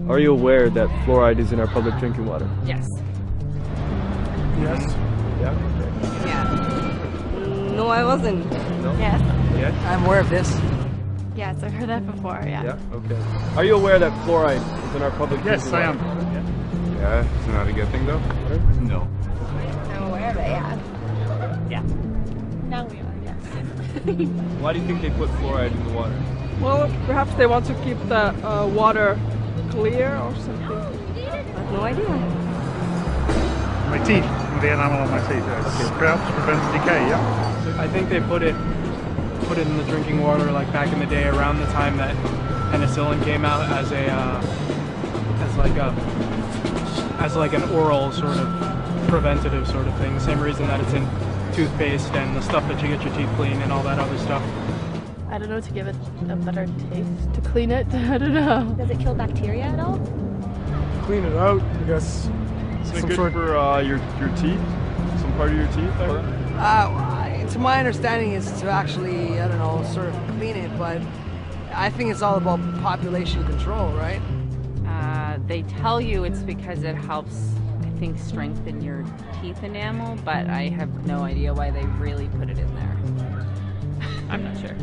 Are you aware that fluoride is in our public drinking water? Yes. Yes. Yeah? Yeah. No, I wasn't. No? Yes. Yes? I'm aware of this. Yes, I've heard that before, yeah. Yeah? Okay. Are you aware that fluoride is in our public Yes, drinking I water? am. Yeah? Yeah, it's not a good thing though? No. I'm aware of it, yeah. Yeah. Now we are, yes. Why do you think they put fluoride in the water? Well, perhaps they want to keep the water clear or something. I have no idea. My teeth. The enamel on my teeth. Perhaps prevent decay, yeah? I think they put it in the drinking water like back in the day, around the time that penicillin came out as like an oral sort of preventative sort of thing. Same reason that it's in toothpaste and the stuff that you get your teeth clean and all that other stuff. I don't know, to give it a better taste, to clean it, I don't know. Does it kill bacteria at all? Clean it out, I guess. Is it good for your teeth? Some part of your teeth? To my understanding is to actually, I don't know, sort of clean it, but I think it's all about population control, right? They tell you it's because it helps, I think, strengthen your teeth enamel, but I have no idea why they really put it in there. I'm not sure.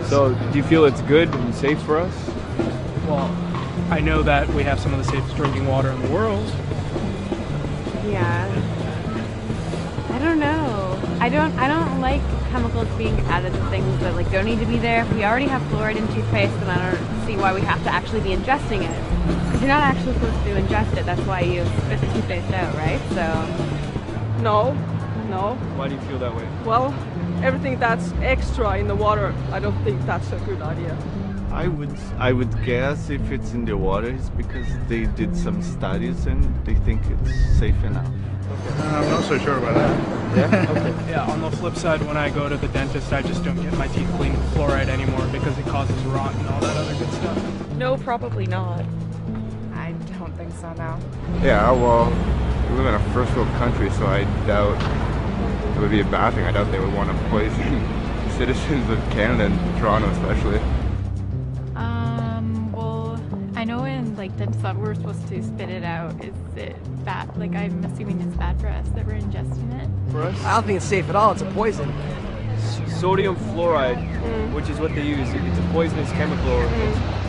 So, do you feel it's good and safe for us? Well, I know that we have some of the safest drinking water in the world. Yeah. I don't know. I don't like chemicals being added to things that like don't need to be there. If we already have fluoride in toothpaste, then I don't see why we have to actually be ingesting it. Because you're not actually supposed to ingest it. That's why you spit the toothpaste out, right? So. No. Why do you feel that way? Well, everything that's extra in the water, I don't think that's a good idea. I would guess if it's in the water, it's because they did some studies and they think it's safe enough. I'm not so sure about that. Yeah? Okay. Yeah, on the flip side, when I go to the dentist, I just don't get my teeth cleaned with fluoride anymore because it causes rot and all that other good stuff. No, probably not. I don't think so, no. Yeah, well, we live in a first world country, so I doubt it would be a bad thing. I doubt they would want to poison citizens of Canada and Toronto especially. Well, I know in like dentists that we're supposed to spit it out. Is it bad? Like, I'm assuming it's bad for us that we're ingesting it. For us? I don't think it's safe at all. It's a poison. Sodium fluoride, which is what they use, it's a poisonous chemical.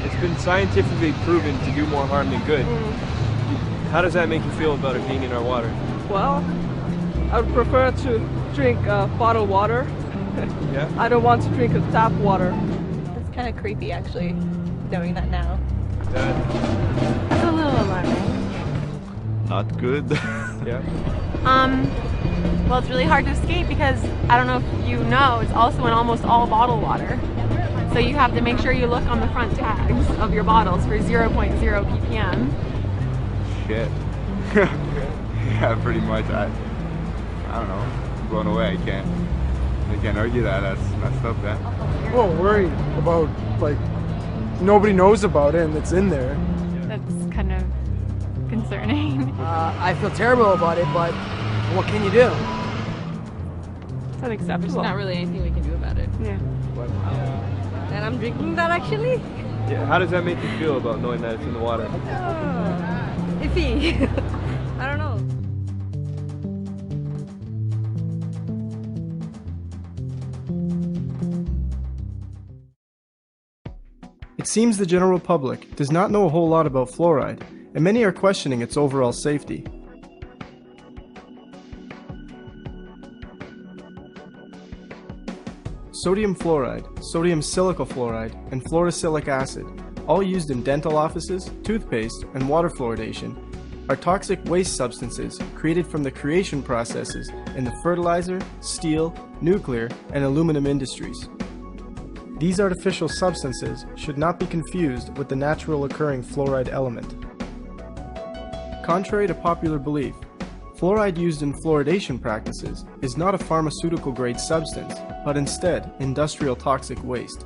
It's been scientifically proven to do more harm than good. How does that make you feel about it being in our water? Well, I would prefer to drink bottled water. Yeah? I don't want to drink tap water. That's kind of creepy, actually, knowing that now. That's a little alarming. Not good. Yeah? Well, it's really hard to escape because, I don't know if you know, it's also in almost all bottled water. So you have to make sure you look on the front tags of your bottles for 0.0 ppm. Shit. Yeah, pretty much. I don't know. I'm blown away. I can't argue that. That's messed up, man. Well, worried about, like, nobody knows about it and it's in there. That's kind of concerning. I feel terrible about it, but what can you do? It's unacceptable. There's not really anything we can do about it. Yeah. And I'm drinking that, actually? Yeah. How does that make you feel about knowing that it's in the water? Iffy. I don't know. It seems the general public does not know a whole lot about fluoride, and many are questioning its overall safety. Sodium fluoride, sodium silicate fluoride, and fluorosilicic acid, all used in dental offices, toothpaste, and water fluoridation, are toxic waste substances created from the creation processes in the fertilizer, steel, nuclear, and aluminum industries. These artificial substances should not be confused with the natural occurring fluoride element. Contrary to popular belief, fluoride used in fluoridation practices is not a pharmaceutical-grade substance, but instead industrial toxic waste.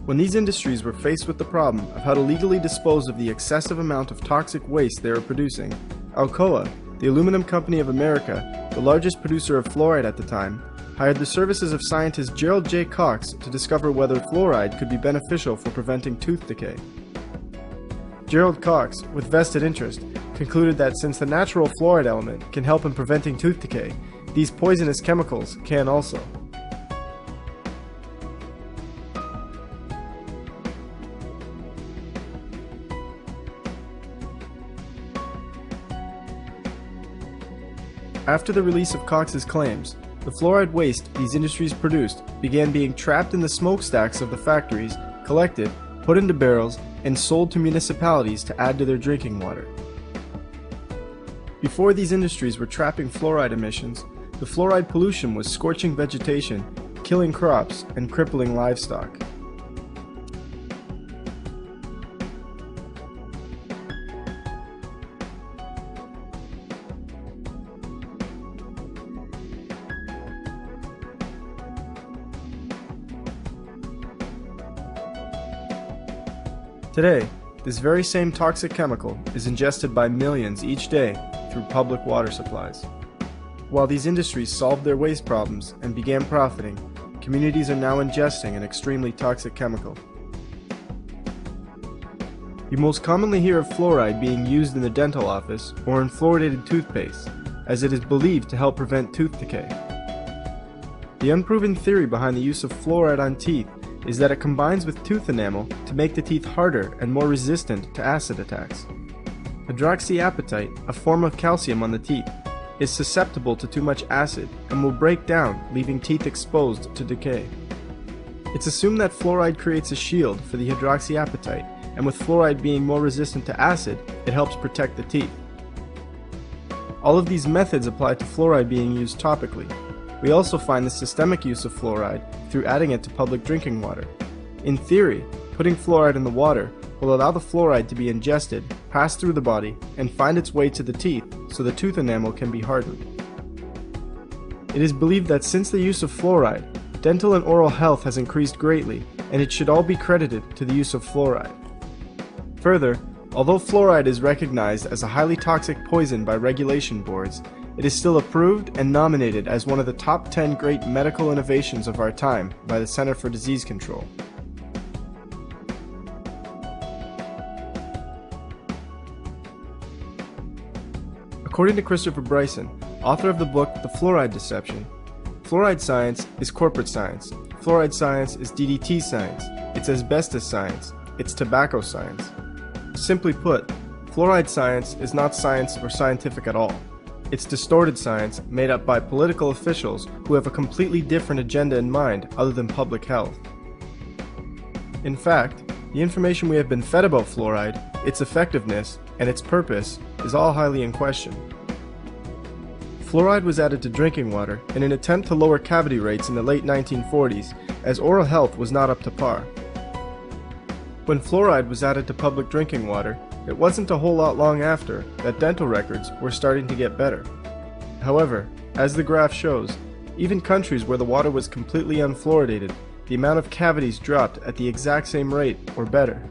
When these industries were faced with the problem of how to legally dispose of the excessive amount of toxic waste they were producing, Alcoa, the Aluminum Company of America, the largest producer of fluoride at the time, hired the services of scientist Gerald J. Cox to discover whether fluoride could be beneficial for preventing tooth decay. Gerald Cox, with vested interest, concluded that since the natural fluoride element can help in preventing tooth decay, these poisonous chemicals can also. After the release of Cox's claims, the fluoride waste these industries produced began being trapped in the smokestacks of the factories, collected, put into barrels, and sold to municipalities to add to their drinking water. Before these industries were trapping fluoride emissions, the fluoride pollution was scorching vegetation, killing crops, and crippling livestock. Today, this very same toxic chemical is ingested by millions each day through public water supplies. While these industries solved their waste problems and began profiting, communities are now ingesting an extremely toxic chemical. You most commonly hear of fluoride being used in the dental office or in fluoridated toothpaste, as it is believed to help prevent tooth decay. The unproven theory behind the use of fluoride on teeth is that it combines with tooth enamel to make the teeth harder and more resistant to acid attacks. Hydroxyapatite, a form of calcium on the teeth, is susceptible to too much acid and will break down, leaving teeth exposed to decay. It's assumed that fluoride creates a shield for the hydroxyapatite, and with fluoride being more resistant to acid, it helps protect the teeth. All of these methods apply to fluoride being used topically. We also find the systemic use of fluoride through adding it to public drinking water. In theory, putting fluoride in the water will allow the fluoride to be ingested, pass through the body, and find its way to the teeth so the tooth enamel can be hardened. It is believed that since the use of fluoride, dental and oral health has increased greatly, and it should all be credited to the use of fluoride. Further, although fluoride is recognized as a highly toxic poison by regulation boards, it is still approved and nominated as one of the top 10 great medical innovations of our time by the Center for Disease Control. According to Christopher Bryson, author of the book The Fluoride Deception, fluoride science is corporate science, fluoride science is DDT science, it's asbestos science, it's tobacco science. Simply put, fluoride science is not science or scientific at all. It's distorted science made up by political officials who have a completely different agenda in mind other than public health. In fact, the information we have been fed about fluoride, its effectiveness, and its purpose is all highly in question. Fluoride was added to drinking water in an attempt to lower cavity rates in the late 1940s, as oral health was not up to par. When fluoride was added to public drinking water, it wasn't a whole lot long after that dental records were starting to get better. However, as the graph shows, even countries where the water was completely unfluoridated, the amount of cavities dropped at the exact same rate or better.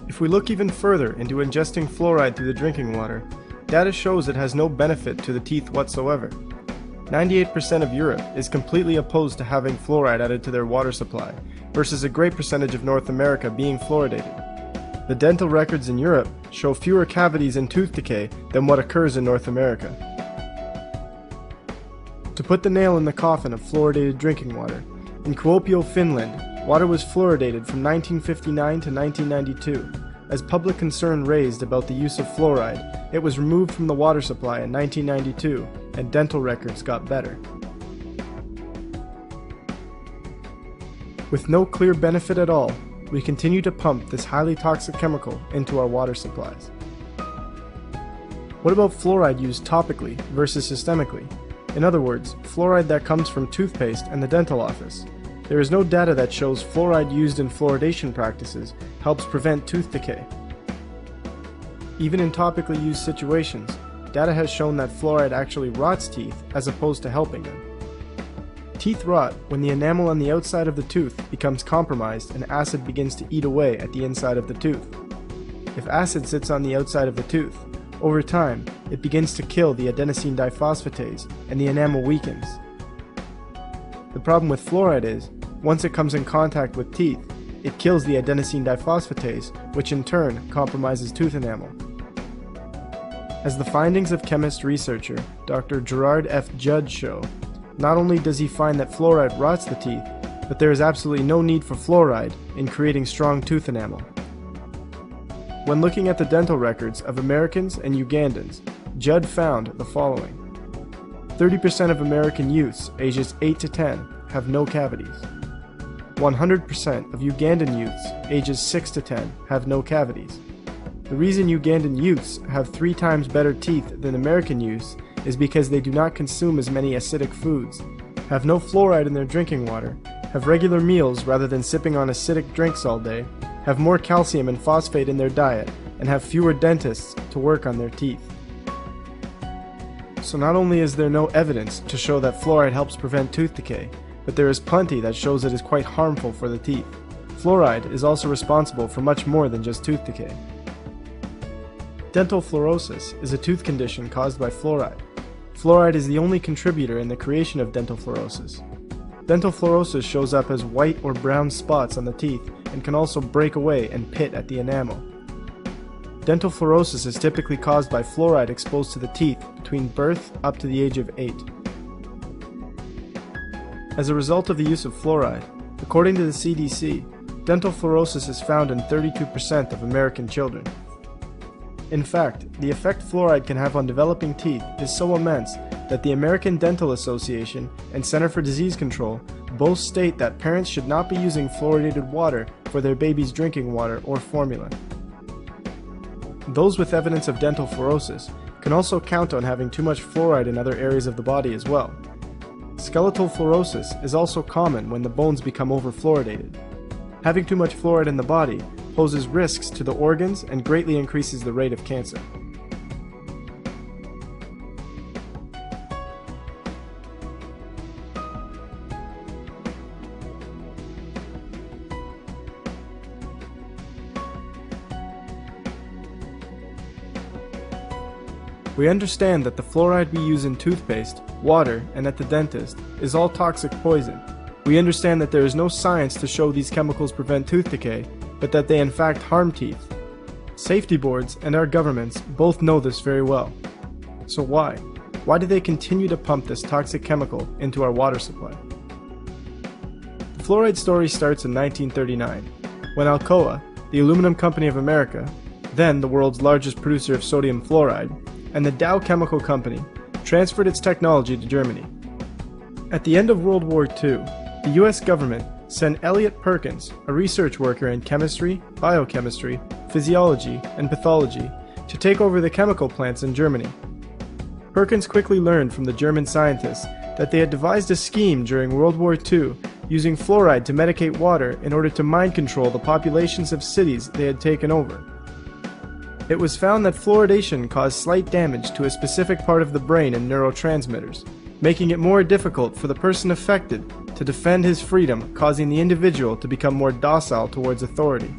If we look even further into ingesting fluoride through the drinking water, data shows it has no benefit to the teeth whatsoever. 98% of Europe is completely opposed to having fluoride added to their water supply, versus a great percentage of North America being fluoridated. The dental records in Europe show fewer cavities and tooth decay than what occurs in North America. To put the nail in the coffin of fluoridated drinking water, in Kuopio, Finland, water was fluoridated from 1959 to 1992. As public concern raised about the use of fluoride, it was removed from the water supply in 1992, and dental records got better. With no clear benefit at all, we continue to pump this highly toxic chemical into our water supplies. What about fluoride used topically versus systemically? In other words, fluoride that comes from toothpaste and the dental office. There is no data that shows fluoride used in fluoridation practices helps prevent tooth decay. Even in topically used situations, data has shown that fluoride actually rots teeth as opposed to helping them. Teeth rot when the enamel on the outside of the tooth becomes compromised and acid begins to eat away at the inside of the tooth. If acid sits on the outside of the tooth, over time, it begins to kill the adenosine diphosphatase and the enamel weakens. The problem with fluoride is, once it comes in contact with teeth, it kills the adenosine diphosphatase, which in turn compromises tooth enamel. As the findings of chemist researcher Dr. Gerard F. Judd show, not only does he find that fluoride rots the teeth, but there is absolutely no need for fluoride in creating strong tooth enamel. When looking at the dental records of Americans and Ugandans, Judd found the following. 30% of American youths ages 8 to 10 have no cavities. 100% of Ugandan youths ages 6 to 10 have no cavities. The reason Ugandan youths have 3 times better teeth than American youths is because they do not consume as many acidic foods, have no fluoride in their drinking water, have regular meals rather than sipping on acidic drinks all day, have more calcium and phosphate in their diet, and have fewer dentists to work on their teeth. So not only is there no evidence to show that fluoride helps prevent tooth decay, but there is plenty that shows it is quite harmful for the teeth. Fluoride is also responsible for much more than just tooth decay. Dental fluorosis is a tooth condition caused by fluoride. Fluoride is the only contributor in the creation of dental fluorosis. Dental fluorosis shows up as white or brown spots on the teeth and can also break away and pit at the enamel. Dental fluorosis is typically caused by fluoride exposed to the teeth between birth up to the age of 8. As a result of the use of fluoride, according to the CDC, dental fluorosis is found in 32% of American children. In fact, the effect fluoride can have on developing teeth is so immense that the American Dental Association and Center for Disease Control both state that parents should not be using fluoridated water for their baby's drinking water or formula. Those with evidence of dental fluorosis can also count on having too much fluoride in other areas of the body as well. Skeletal fluorosis is also common when the bones become overfluoridated. Having too much fluoride in the body poses risks to the organs and greatly increases the rate of cancer. We understand that the fluoride we use in toothpaste, water, and at the dentist is all toxic poison. We understand that there is no science to show these chemicals prevent tooth decay, but that they in fact harm teeth. Safety boards and our governments both know this very well. So why? Why do they continue to pump this toxic chemical into our water supply? The fluoride story starts in 1939, when Alcoa, the aluminum company of America, then the world's largest producer of sodium fluoride, and the Dow Chemical Company transferred its technology to Germany. At the end of World War II, the US government sent Elliot Perkins, a research worker in chemistry, biochemistry, physiology, and pathology, to take over the chemical plants in Germany. Perkins quickly learned from the German scientists that they had devised a scheme during World War II using fluoride to medicate water in order to mind control the populations of cities they had taken over. It was found that fluoridation caused slight damage to a specific part of the brain and neurotransmitters, making it more difficult for the person affected to defend his freedom, causing the individual to become more docile towards authority.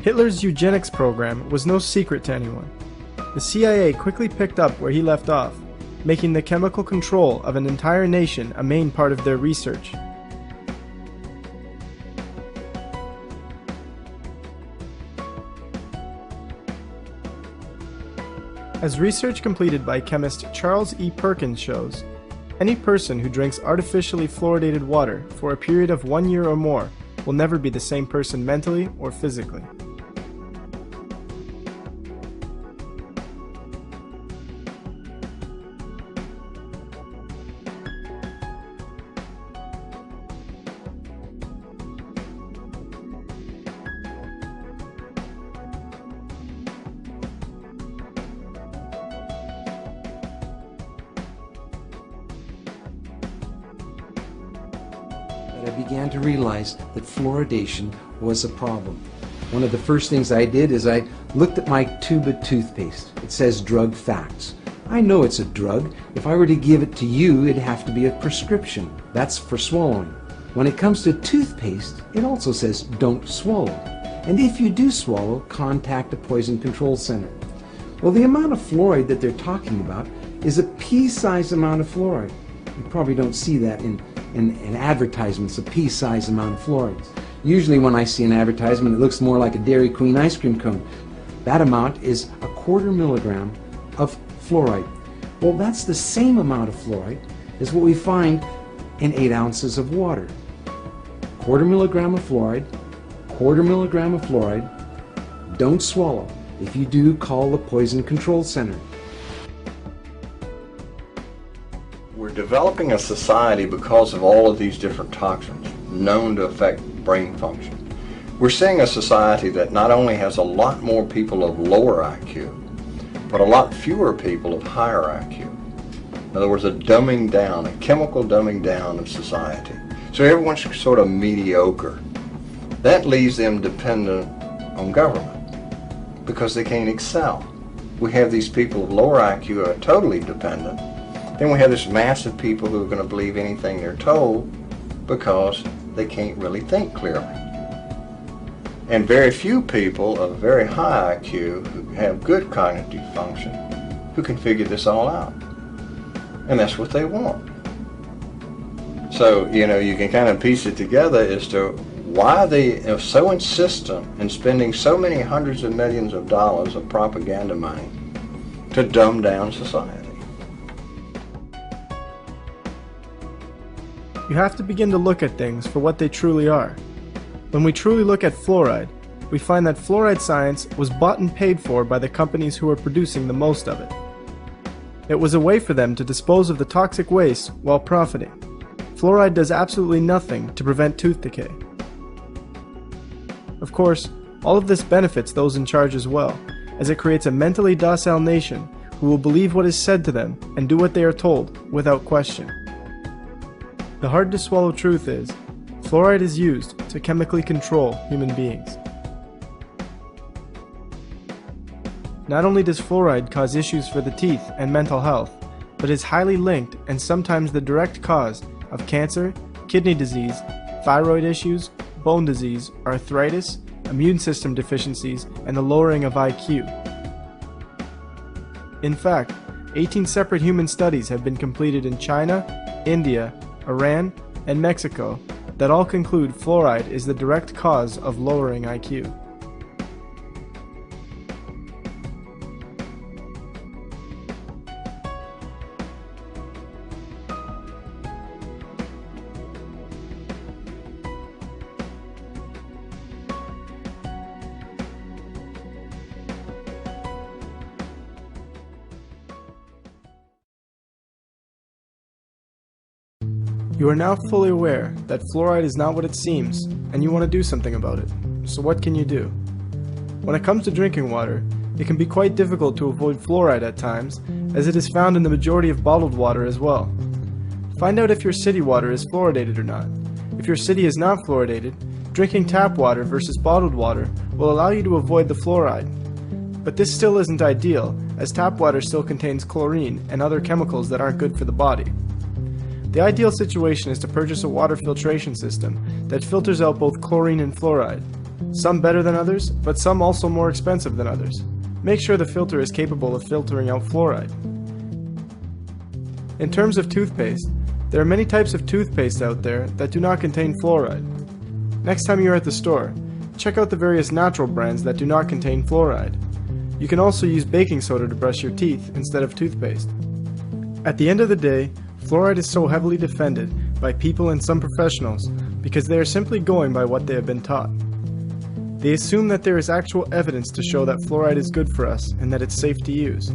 Hitler's eugenics program was no secret to anyone. The CIA quickly picked up where he left off, making the chemical control of an entire nation a main part of their research. As research completed by chemist Charles E. Perkins shows, any person who drinks artificially fluoridated water for a period of 1 year or more will never be the same person mentally or physically. I began to realize that fluoridation was a problem. One of the first things I did is I looked at my tube of toothpaste. It says drug facts. I know it's a drug. If I were to give it to you, it'd have to be a prescription. That's for swallowing. When it comes to toothpaste, it also says don't swallow. And if you do swallow, contact a poison control center. Well, the amount of fluoride that they're talking about is a pea-sized amount of fluoride. You probably don't see that in advertisements, a pea-sized amount of fluoride. Usually when I see an advertisement, it looks more like a Dairy Queen ice cream cone. That amount is 1/4 milligram of fluoride. Well, that's the same amount of fluoride as what we find in 8 ounces of water. 1/4 milligram of fluoride, 1/4 milligram of fluoride. Don't swallow. If you do, call the Poison Control Center. We're developing a society because of all of these different toxins known to affect brain function. We're seeing a society that not only has a lot more people of lower IQ, but a lot fewer people of higher IQ. In other words, a dumbing down, a chemical dumbing down of society. So everyone's sort of mediocre. That leaves them dependent on government because they can't excel. We have these people of lower IQ who are totally dependent. Then we have this mass of people who are going to believe anything they're told because they can't really think clearly. And very few people of very high IQ who have good cognitive function who can figure this all out. And that's what they want. So, you know, you can kind of piece it together as to why they are so insistent in spending so many hundreds of millions of dollars of propaganda money to dumb down society. You have to begin to look at things for what they truly are. When we truly look at fluoride, we find that fluoride science was bought and paid for by the companies who were producing the most of it. It was a way for them to dispose of the toxic waste while profiting. Fluoride does absolutely nothing to prevent tooth decay. Of course, all of this benefits those in charge as well, as it creates a mentally docile nation who will believe what is said to them and do what they are told without question. The hard-to-swallow truth is, fluoride is used to chemically control human beings. Not only does fluoride cause issues for the teeth and mental health, but is highly linked and sometimes the direct cause of cancer, kidney disease, thyroid issues, bone disease, arthritis, immune system deficiencies, and the lowering of IQ. In fact, 18 separate human studies have been completed in China, India, Iran, and Mexico that all conclude fluoride is the direct cause of lowering IQ. You are now fully aware that fluoride is not what it seems, and you want to do something about it. So what can you do? When it comes to drinking water, it can be quite difficult to avoid fluoride at times, as it is found in the majority of bottled water as well. Find out if your city water is fluoridated or not. If your city is not fluoridated, drinking tap water versus bottled water will allow you to avoid the fluoride. But this still isn't ideal, as tap water still contains chlorine and other chemicals that aren't good for the body. The ideal situation is to purchase a water filtration system that filters out both chlorine and fluoride. Some better than others, but some also more expensive than others. Make sure the filter is capable of filtering out fluoride. In terms of toothpaste, there are many types of toothpaste out there that do not contain fluoride. Next time you're at the store, check out the various natural brands that do not contain fluoride. You can also use baking soda to brush your teeth instead of toothpaste. At the end of the day, fluoride is so heavily defended by people and some professionals because they are simply going by what they have been taught. They assume that there is actual evidence to show that fluoride is good for us and that it's safe to use.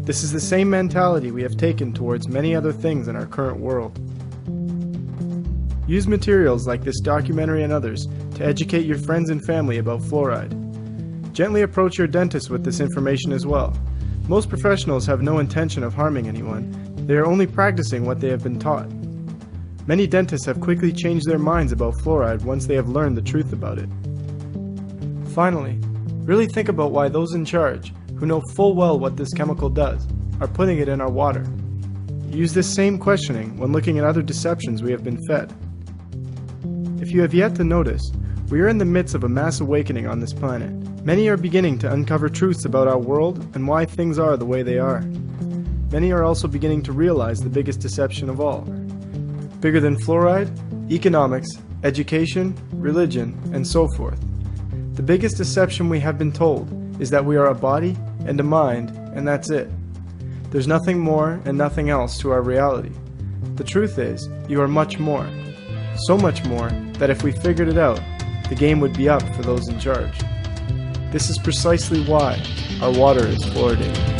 This is the same mentality we have taken towards many other things in our current world. Use materials like this documentary and others to educate your friends and family about fluoride. Gently approach your dentist with this information as well. Most professionals have no intention of harming anyone. They are only practicing what they have been taught. Many dentists have quickly changed their minds about fluoride once they have learned the truth about it. Finally, really think about why those in charge, who know full well what this chemical does, are putting it in our water. Use this same questioning when looking at other deceptions we have been fed. If you have yet to notice, We are in the midst of a mass awakening on this planet. Many are beginning to uncover truths about our world and why things are the way they are. Many are also beginning to realize the biggest deception of all. Bigger than fluoride, economics, education, religion, and so forth. The biggest deception we have been told is that we are a body and a mind, and that's it. There's nothing more and nothing else to our reality. The truth is, you are much more. So much more that if we figured it out, the game would be up for those in charge. This is precisely why our water is fluoridated.